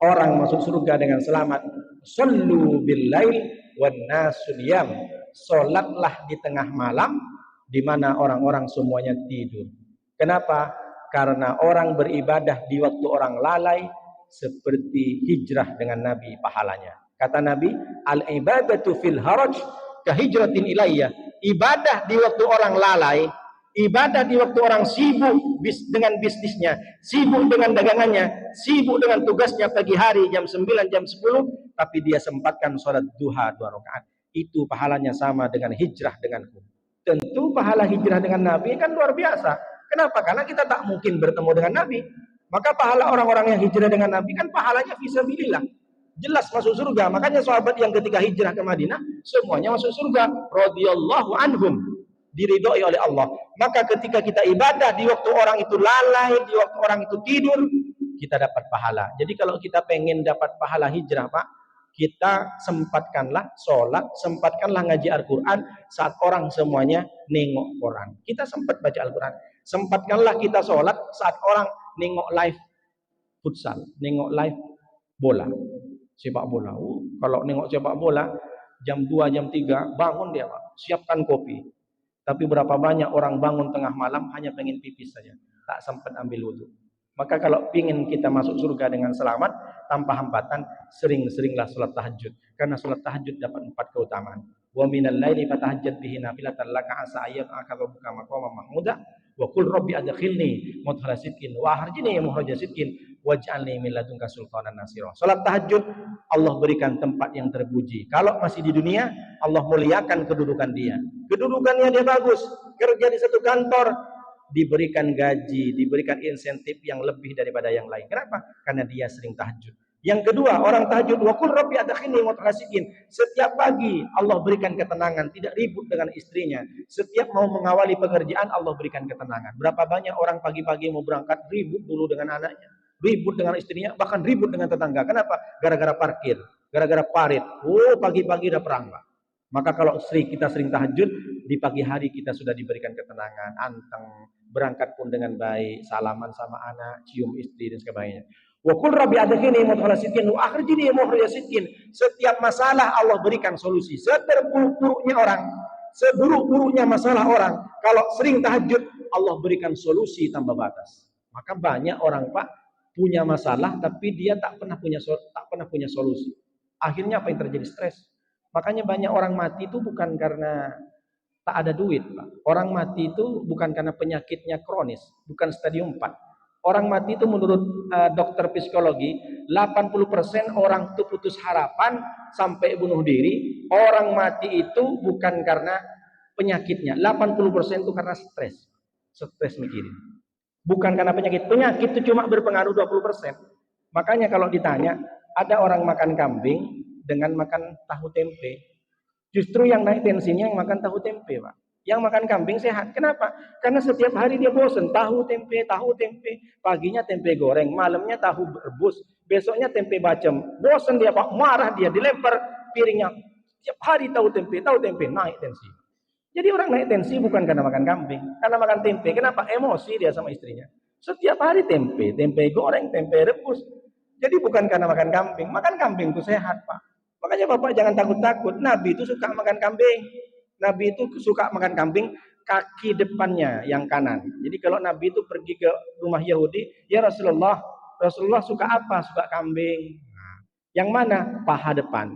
orang masuk surga dengan selamat. Sallu bil lail wan nasu niyam. Salatlah di tengah malam di mana orang-orang semuanya tidur. Kenapa? Karena orang beribadah di waktu orang lalai seperti hijrah dengan Nabi pahalanya. Kata Nabi, al-ibadatu fil haraj kahijratin ilayya. Ibadah di waktu orang lalai, ibadah di waktu orang sibuk dengan bisnisnya, sibuk dengan dagangannya, sibuk dengan tugasnya pagi hari jam 9, jam 10, tapi dia sempatkan sholat duha 2 rakaat. Itu pahalanya sama dengan hijrah denganku. Tentu pahala hijrah dengan Nabi kan luar biasa. Kenapa? Karena kita tak mungkin bertemu dengan Nabi. Maka pahala orang-orang yang hijrah dengan Nabi kan pahalanya fisabilillah. Jelas masuk surga. Makanya sahabat yang ketika hijrah ke Madinah semuanya masuk surga. Radhiyallahu anhum. Diridhoi oleh Allah. Maka ketika kita ibadah di waktu orang itu lalai, di waktu orang itu tidur, kita dapat pahala. Jadi kalau kita pengen dapat pahala hijrah, Pak, kita sempatkanlah sholat, sempatkanlah ngaji Al-Quran saat orang semuanya nengok Quran. Kita sempat baca Al-Quran. Sempatkanlah kita sholat saat orang nengok live futsal, nengok live bola, sepak bola. Kalau nengok sepak bola, jam 2, jam 3, bangun dia, Pak. Siapkan kopi. Tapi berapa banyak orang bangun tengah malam hanya pengen pipis saja. Tak sempat ambil wudhu. Maka kalau ingin kita masuk surga dengan selamat, tanpa hambatan, sering-seringlah sholat tahajud. Karena sholat tahajud dapat 4 keutamaan. Wa minal laili fatahajjad bihi nafilatan laka asa ayyab'aka rabbuka maqaman mahmuda wa qul rabbi adkhilni mudkhala sidqin wa akhrijni mukhraja sidqin waj'alni min ladunka sultanan nasira. Sholat tahajud Allah berikan tempat yang terpuji. Kalau masih di dunia, Allah muliakan kedudukan dia. Kedudukannya dia bagus, kerja di satu kantor, diberikan gaji, diberikan insentif yang lebih daripada yang lain. Kenapa? Karena dia sering tahajud. Yang kedua, orang tahajud, wa qul rabbi adkhilni mudkhala sidqin. Setiap pagi Allah berikan ketenangan, tidak ribut dengan istrinya. Setiap mau mengawali pekerjaan Allah berikan ketenangan. Berapa banyak orang pagi-pagi mau berangkat ribut dulu dengan anaknya, ribut dengan istrinya, bahkan ribut dengan tetangga. Kenapa? Gara-gara parkir, gara-gara parit. Pagi-pagi udah perang, Pak. Maka kalau kita sering tahajud, di pagi hari kita sudah diberikan ketenangan, anteng, berangkat pun dengan baik, salaman sama anak, cium istri dan sebagainya. Wa qul rabbi adkhilni mudkhala sidqin wa akhrijni mukhraja sidqin. Setiap masalah Allah berikan solusi. Seterburuk-buruknya orang, seburuk-buruknya masalah orang, kalau sering tahajud Allah berikan solusi tanpa batas. Maka banyak orang, Pak, punya masalah tapi dia tak pernah punya solusi. Akhirnya apa yang terjadi? Stres. Makanya banyak orang mati itu bukan karena tak ada duit, Pak. Orang mati itu bukan karena penyakitnya kronis, bukan stadium 4. Orang mati itu menurut dokter psikologi, 80% orang itu putus harapan sampai bunuh diri. Orang mati itu bukan karena penyakitnya, 80% itu karena stres. Stres mikirin. Bukan karena penyakit. Penyakit itu cuma berpengaruh 20%. Makanya kalau ditanya, ada orang makan kambing dengan makan tahu tempe. Justru yang naik tensinya yang makan tahu tempe, Pak. Yang makan kambing sehat. Kenapa? Karena setiap hari dia bosan. Tahu tempe. Paginya tempe goreng, malamnya tahu rebus, besoknya tempe bacem. Bosan dia, Pak. Marah dia, dilempar piringnya. Setiap hari tahu tempe, naik tensi. Jadi orang naik tensi bukan karena makan kambing, karena makan tempe. Kenapa? Emosi dia sama istrinya. Setiap hari tempe goreng, tempe rebus. Jadi bukan karena makan kambing. Makan kambing itu sehat, Pak. Makanya Bapak jangan takut-takut. Nabi itu suka makan kambing. Nabi itu suka makan kambing kaki depannya yang kanan. Jadi kalau Nabi itu pergi ke rumah Yahudi, ya Rasulullah suka apa? Suka kambing. Yang mana? Paha depan.